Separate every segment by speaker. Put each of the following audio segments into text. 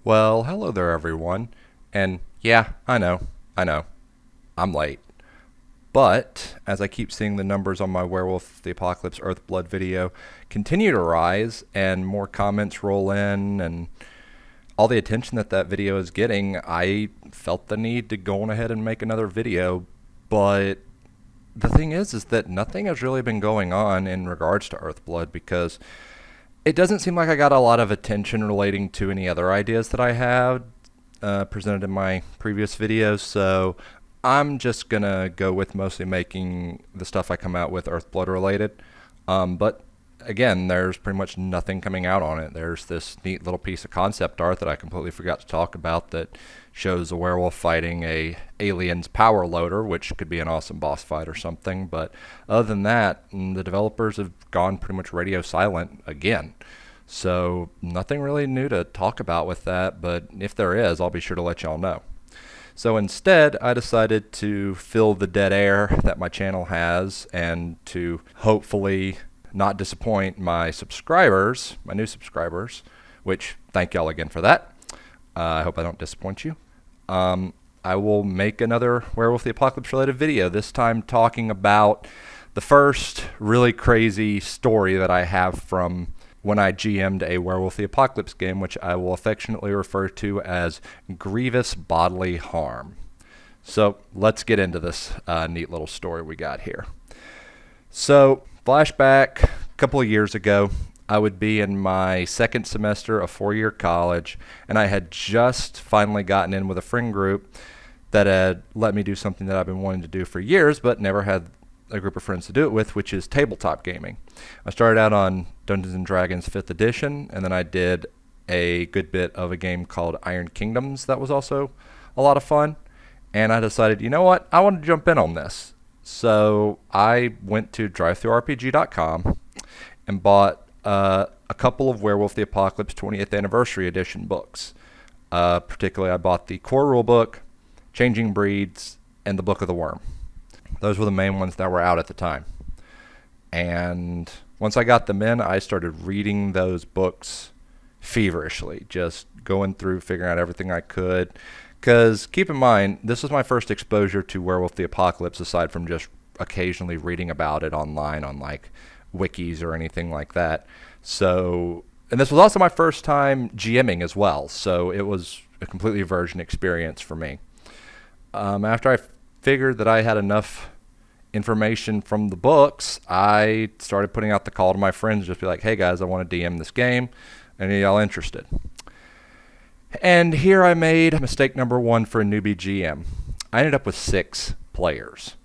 Speaker 1: Well, hello there, everyone. And yeah, I know, I'm late. But as I keep seeing the numbers on my Werewolf the Apocalypse Earthblood video continue to rise and more comments roll in and all the attention that video is getting, I felt the need to go on ahead and make another video. But the thing is that nothing has really been going on in regards to Earthblood because it doesn't seem like I got a lot of attention relating to any other ideas that I had presented in my previous videos, so I'm just gonna go with mostly making the stuff I come out with Earthblood related. But again, there's pretty much nothing coming out on it. There's this neat little piece of concept art that I completely forgot to talk about that shows a werewolf fighting a alien's power loader, which could be an awesome boss fight or something. But other than that, the developers have gone pretty much radio silent again. So nothing really new to talk about with that, but if there is, I'll be sure to let y'all know. So instead, I decided to fill the dead air that my channel has and to hopefully not disappoint my subscribers, my new subscribers, which thank y'all again for that. I hope I don't disappoint you. I will make another Werewolf the Apocalypse related video, this time talking about the first really crazy story that I have from when I GM'd a Werewolf the Apocalypse game, which I will affectionately refer to as Grievous Bodily Harm. So let's get into this neat little story we got here. So flashback a couple of years ago, I would be in my second semester of four-year college, and I had just finally gotten in with a friend group that had let me do something that I've been wanting to do for years, but never had a group of friends to do it with, which is tabletop gaming. I started out on Dungeons & Dragons 5th edition, and then I did a good bit of a game called Iron Kingdoms that was also a lot of fun, and I decided, you know what, I want to jump in on this. So I went to drivethroughrpg.com and bought a couple of Werewolf the Apocalypse 20th Anniversary Edition books. Particularly, I bought the core rulebook, Changing Breeds, and the Book of the Worm. Those were the main ones that were out at the time. And once I got them in, I started reading those books feverishly, just going through, figuring out everything I could. Because keep in mind, this was my first exposure to Werewolf the Apocalypse, aside from just occasionally reading about it online on like wikis or anything like that. So, and this was also my first time GMing as well, so it was a completely virgin experience for me. After I figured that I had enough information from the books, I started putting out the call to my friends, just be like, hey guys, I want to DM this game. Any of y'all interested? And here I made mistake number one for a newbie GM. I ended up with 6 players,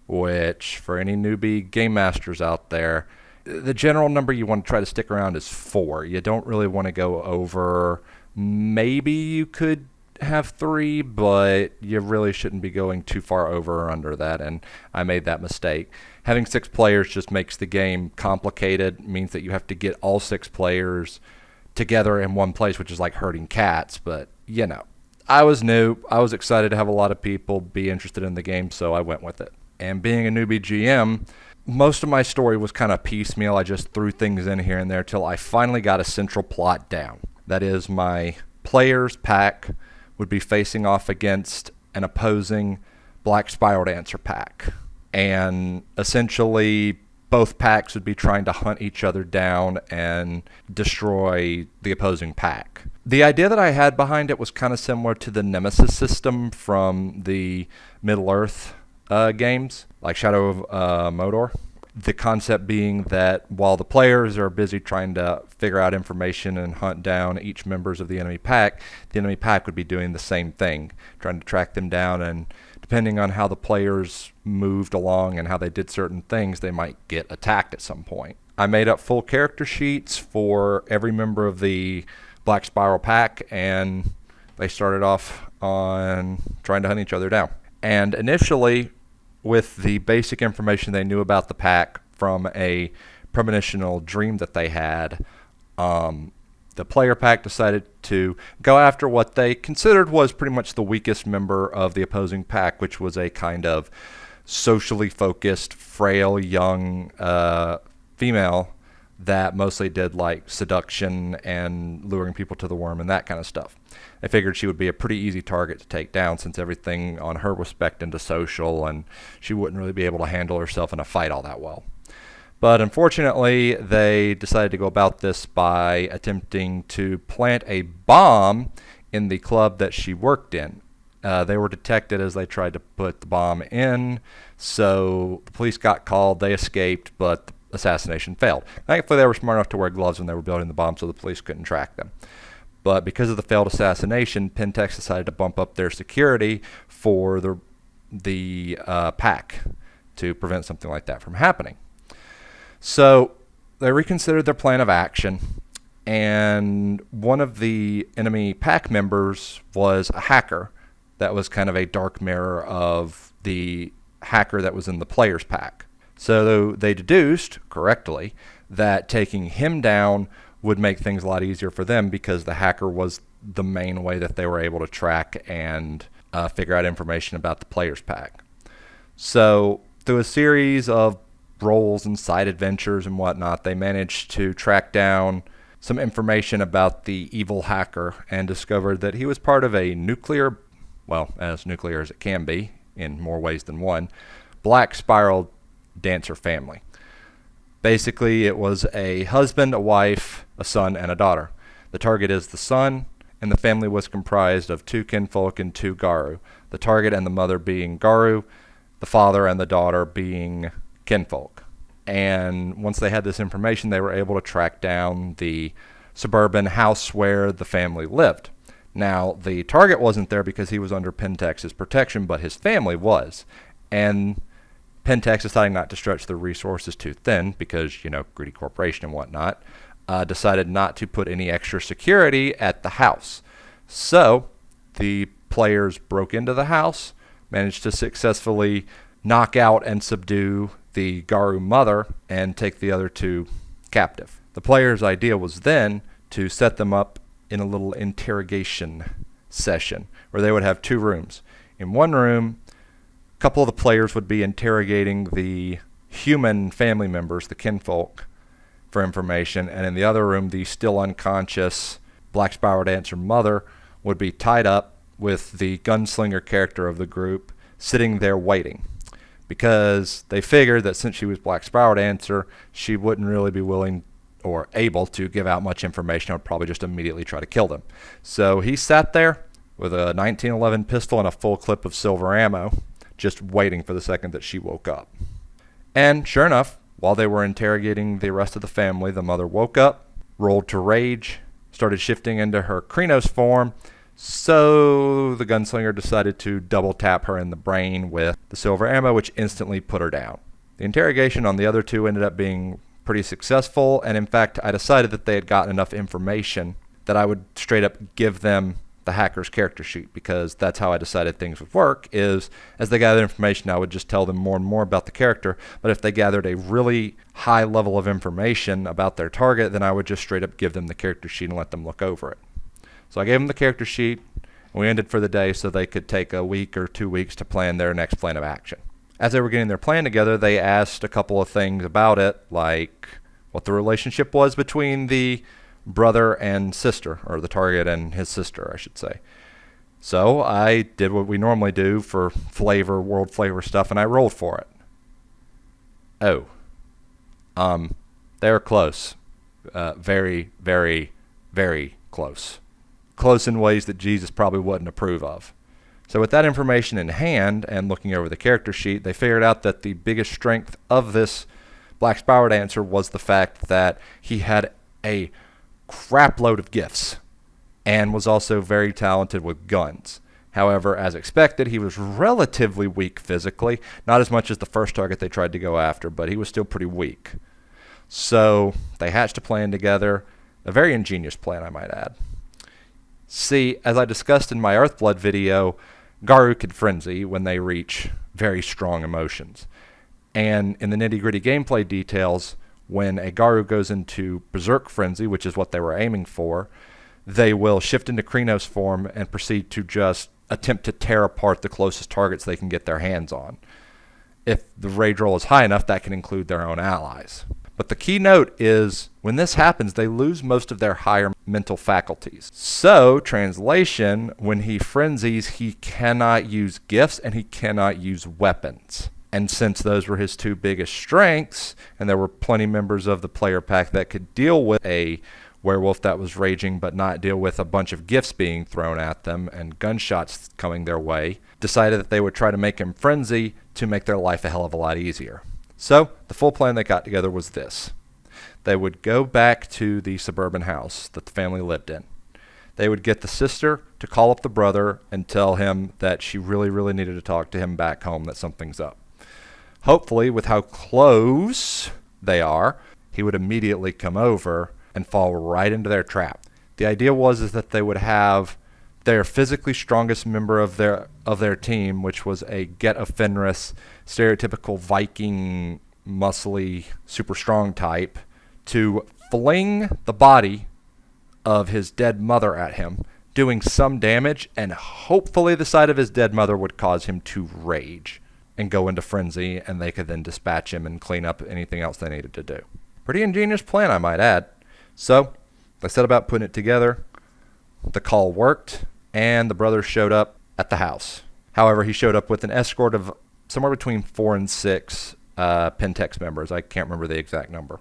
Speaker 1: which for any newbie game masters out there, the general number you want to try to stick around is 4. You don't really want to go over. Maybe you could have 3, but you really shouldn't be going too far over or under that, and I made that mistake. Having 6 players just makes the game complicated, means that you have to get all 6 players together in one place, which is like herding cats, but you know. I was new, I was excited to have a lot of people be interested in the game, so I went with it. And being a newbie GM, most of my story was kind of piecemeal. I just threw things in here and there till I finally got a central plot down. That is, my players' pack would be facing off against an opposing Black Spiral Dancer pack. And essentially, both packs would be trying to hunt each other down and destroy the opposing pack. The idea that I had behind it was kind of similar to the Nemesis system from the Middle-earth games, like Shadow of Mordor. The concept being that while the players are busy trying to figure out information and hunt down each members of the enemy pack would be doing the same thing, trying to track them down, and depending on how the players moved along and how they did certain things, they might get attacked at some point. I made up full character sheets for every member of the Black Spiral pack, and they started off on trying to hunt each other down. And initially, with the basic information they knew about the pack from a premonitional dream that they had, the player pack decided to go after what they considered was pretty much the weakest member of the opposing pack, which was a kind of socially focused, frail, young female that mostly did like seduction and luring people to the worm and that kind of stuff. They figured she would be a pretty easy target to take down since everything on her was spec'd into social, and she wouldn't really be able to handle herself in a fight all that well. But unfortunately, they decided to go about this by attempting to plant a bomb in the club that she worked in. They were detected as they tried to put the bomb in, so the police got called, they escaped, but the assassination failed. Thankfully, they were smart enough to wear gloves when they were building the bomb, so the police couldn't track them. But because of the failed assassination, Pentex decided to bump up their security for the pack to prevent something like that from happening. So they reconsidered their plan of action, and one of the enemy pack members was a hacker that was kind of a dark mirror of the hacker that was in the player's pack. So they deduced, correctly, that taking him down would make things a lot easier for them because the hacker was the main way that they were able to track and figure out information about the player's pack. So through a series of roles and side adventures and whatnot, they managed to track down some information about the evil hacker and discovered that he was part of a nuclear, well, as nuclear as it can be in more ways than one, black spiral dancer family. Basically, it was a husband, a wife, a son, and a daughter. The target is the son, and the family was comprised of 2 kinfolk and 2 Garu. The target and the mother being Garu, the father and the daughter being kinfolk. And once they had this information, they were able to track down the suburban house where the family lived. Now, the target wasn't there because he was under Pentex's protection, but his family was. And Pentex, deciding not to stretch their resources too thin because, greedy corporation and whatnot, decided not to put any extra security at the house. So the players broke into the house, managed to successfully knock out and subdue the Garu mother and take the other 2 captive. The player's idea was then to set them up in a little interrogation session where they would have 2 rooms. In one room, a couple of the players would be interrogating the human family members, the kinfolk, for information, and in the other room, the still unconscious Black Spiral Dancer mother would be tied up with the gunslinger character of the group sitting there waiting, because they figured that since she was Black Spiral Dancer, she wouldn't really be willing or able to give out much information. I would probably just immediately try to kill them. So he sat there with a 1911 pistol and a full clip of silver ammo, just waiting for the second that she woke up. And sure enough, while they were interrogating the rest of the family, the mother woke up, rolled to rage, started shifting into her Krynos form, so the gunslinger decided to double tap her in the brain with the silver ammo, which instantly put her down. The interrogation on the other 2 ended up being pretty successful, and in fact, I decided that they had gotten enough information that I would straight up give them the hacker's character sheet, because that's how I decided things would work, is as they gathered information, I would just tell them more and more about the character, but if they gathered a really high level of information about their target, then I would just straight up give them the character sheet and let them look over it. So I gave them the character sheet, and we ended for the day so they could take a week or 2 weeks to plan their next plan of action. As they were getting their plan together, they asked a couple of things about it, like what the relationship was between the brother and sister, or the target and his sister, I should say. So I did what we normally do for flavor, world flavor stuff, and I rolled for it. They were close. Very, very, very close. Close in ways that Jesus probably wouldn't approve of. So with that information in hand and looking over the character sheet, they figured out that the biggest strength of this Black Spiral Dancer was the fact that he had a crap load of gifts and was also very talented with guns. However, as expected, he was relatively weak physically, not as much as the first target they tried to go after, but he was still pretty weak. So they hatched a plan together, a very ingenious plan, I might add. See, as I discussed in my Earthblood video, Garu can frenzy when they reach very strong emotions. And in the nitty-gritty gameplay details, when a Garu goes into Berserk Frenzy, which is what they were aiming for, they will shift into Krynos form and proceed to just attempt to tear apart the closest targets they can get their hands on. If the rage roll is high enough, that can include their own allies. But the key note is when this happens, they lose most of their higher mental faculties. So, translation, when he frenzies, he cannot use gifts and he cannot use weapons. And since those were his two biggest strengths, and there were plenty members of the player pack that could deal with a werewolf that was raging but not deal with a bunch of gifts being thrown at them and gunshots coming their way, decided that they would try to make him frenzy to make their life a hell of a lot easier. So the full plan they got together was this. They would go back to the suburban house that the family lived in. They would get the sister to call up the brother and tell him that she really, really needed to talk to him back home, that something's up. Hopefully, with how close they are, he would immediately come over and fall right into their trap. The idea was that they would have their physically strongest member of their team, which was a Get of Fenris, stereotypical Viking, muscly, super strong type, to fling the body of his dead mother at him, doing some damage, and hopefully the sight of his dead mother would cause him to rage and go into frenzy, and they could then dispatch him and clean up anything else they needed to do. Pretty ingenious plan, I might add. So they set about putting it together. The call worked, and the brother showed up at the house. However, he showed up with an escort of somewhere between 4 and 6 Pentex members. I can't remember the exact number.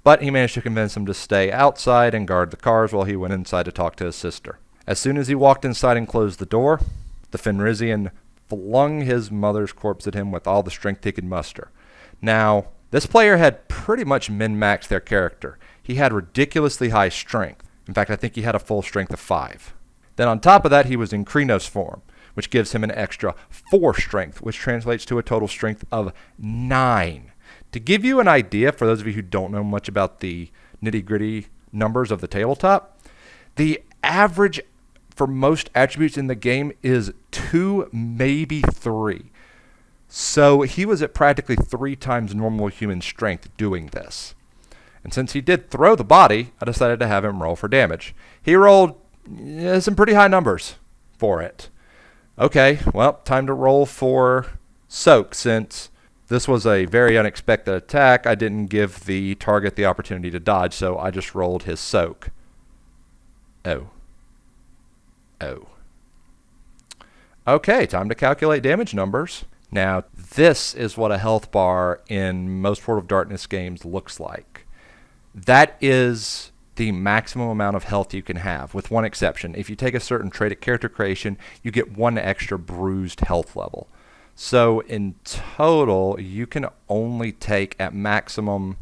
Speaker 1: But he managed to convince them to stay outside and guard the cars while he went inside to talk to his sister. As soon as he walked inside and closed the door, the Fenrisian flung his mother's corpse at him with all the strength he could muster. Now, this player had pretty much min-maxed their character. He had ridiculously high strength. In fact, I think he had a full strength of 5. Then on top of that, he was in Krynos form, which gives him an extra 4 strength, which translates to a total strength of 9. To give you an idea, for those of you who don't know much about the nitty-gritty numbers of the tabletop, the average for most attributes in the game is 2, maybe 3. So he was at practically 3 times normal human strength doing this. And since he did throw the body, I decided to have him roll for damage. He rolled some pretty high numbers for it. Okay, well, time to roll for soak. Since this was a very unexpected attack, I didn't give the target the opportunity to dodge, so I just rolled his soak. Oh. Okay, time to calculate damage numbers. Now, this is what a health bar in most World of Darkness games looks like. That is the maximum amount of health you can have, with one exception. If you take a certain trait at character creation, you get 1 extra bruised health level. So in total, you can only take at maximum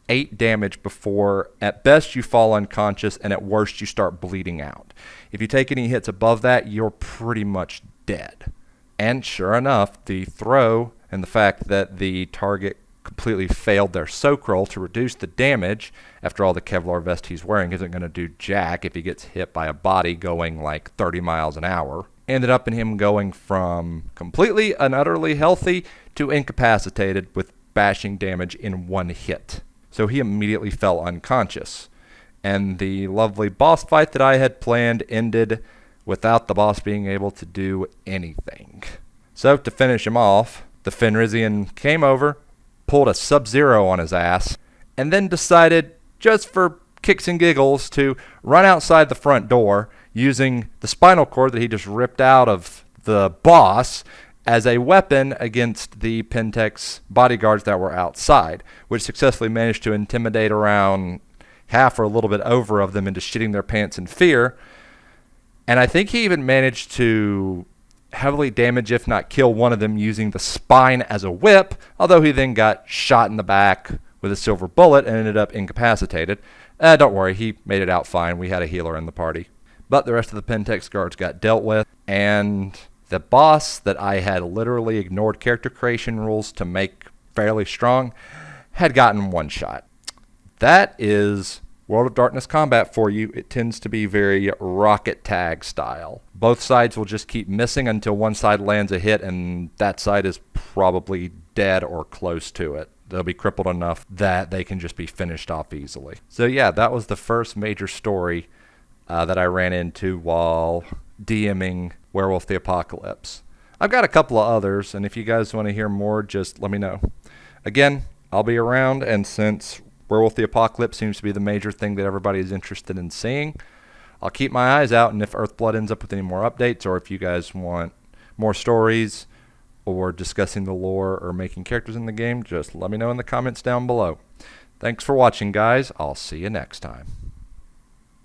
Speaker 1: 8 damage before, at best, you fall unconscious, and at worst, you start bleeding out. If you take any hits above that, you're pretty much dead. And sure enough, the throw and the fact that the target completely failed their soak roll to reduce the damage, after all, the Kevlar vest he's wearing isn't going to do jack if he gets hit by a body going like 30 miles an hour, ended up in him going from completely and utterly healthy to incapacitated with bashing damage in 1 hit. So he immediately fell unconscious. And the lovely boss fight that I had planned ended without the boss being able to do anything. So to finish him off, the Fenrisian came over, pulled a Sub-Zero on his ass, and then decided, just for kicks and giggles, to run outside the front door using the spinal cord that he just ripped out of the boss as a weapon against the Pentex bodyguards that were outside, which successfully managed to intimidate around half or a little bit over of them into shitting their pants in fear. And I think he even managed to heavily damage, if not kill, one of them using the spine as a whip, although he then got shot in the back with a silver bullet and ended up incapacitated. Don't worry, he made it out fine. We had a healer in the party. But the rest of the Pentex guards got dealt with, and the boss that I had literally ignored character creation rules to make fairly strong had gotten 1 shot. That is World of Darkness combat for you. It tends to be very rocket tag style. Both sides will just keep missing until one side lands a hit, and that side is probably dead or close to it. They'll be crippled enough that they can just be finished off easily. So yeah, that was the first major story that I ran into while DMing Werewolf the Apocalypse. I've got a couple of others, and if you guys want to hear more, just let me know. Again, I'll be around, and since Werewolf the Apocalypse seems to be the major thing that everybody is interested in seeing. I'll keep my eyes out, and if Earthblood ends up with any more updates, or if you guys want more stories or discussing the lore or making characters in the game, just let me know in the comments down below. Thanks for watching, guys. I'll see you next time.